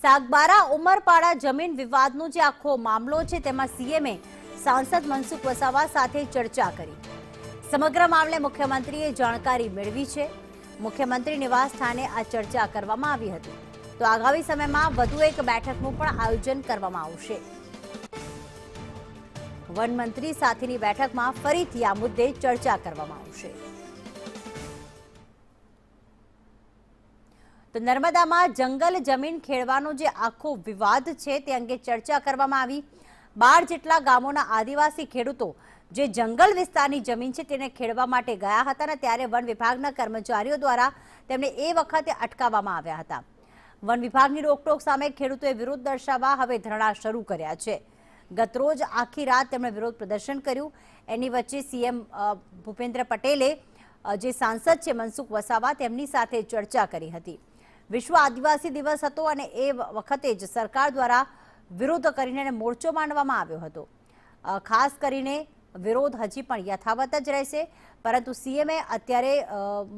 સાગબારા ઉમરપાડા જમીન વિવાદનો જે આખો મામલો છે તેમાં સીએમએ સાંસદ મનસુખ વસાવા સાથે ચર્ચા કરી। સમગ્ર મામલે મુખ્યમંત્રીએ જાણકારી મેળવી છે। મુખ્યમંત્રી નિવાસ સ્થાને આ ચર્ચા કરવામાં આવી હતી। તો આગામી સમયમાં વધુ એક બેઠકનું પણ આયોજન કરવામાં આવશે। વન મંત્રી સાથેની બેઠકમાં ફરીથી આ મુદ્દે ચર્ચા કરવામાં આવશે। તો નર્મદામાં જંગલ જમીન ખેડવાનો જે આખો વિવાદ છે તે અંગે ચર્ચા કરવામાં આવી। 12 જેટલા ગામોના આદિવાસી ખેડૂતો જે જંગલ વિસ્તારની જમીન છે તેને ખેડવા માટે ગયા હતા ને ત્યારે વન વિભાગના કર્મચારીઓ દ્વારા તેમને એ વખતે અટકાવવામાં આવ્યા હતા। વન વિભાગની રોકટોક સામે ખેડૂતોએ વિરોધ દર્શાવવા હવે ધરણા શરૂ કર્યા છે। ગતરોજ આખી રાત તેમણે વિરોધ પ્રદર્શન કર્યું। એની વચ્ચે સીએમ ભૂપેન્દ્ર પટેલે જે સાંસદ છે મનસુખ વસાવા તેમની સાથે ચર્ચા કરી હતી। વિશ્વ આદિવાસી દિવસ હતો અને એ વખતે જ સરકાર દ્વારા વિરોધ કરીને મોરચો માંડવામાં આવ્યો હતો। ખાસ કરીને વિરોધ હજી પણ યથાવત જ રહેશે, પરંતુ સીએમએ અત્યારે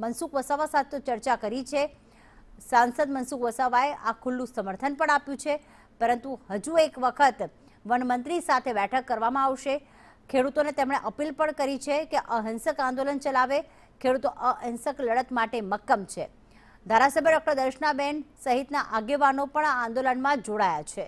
મનસુખ વસાવા સાથે ચર્ચા કરી છે। સાંસદ મનસુખ વસાવાએ આ ખુલ્લું સમર્થન પણ આપ્યું છે, પરંતુ હજુ એક વખત વનમંત્રી સાથે બેઠક કરવામાં આવશે। ખેડૂતોને તેમણે અપીલ પણ કરી છે કે અહિંસક આંદોલન ચલાવે। ખેડૂતો અહિંસક લડત માટે મક્કમ છે। ધારાસભ્ય ડોક્ટર દર્શનાબેન સહિતના આગેવાનો પણ આ આંદોલનમાં જોડાયા છે।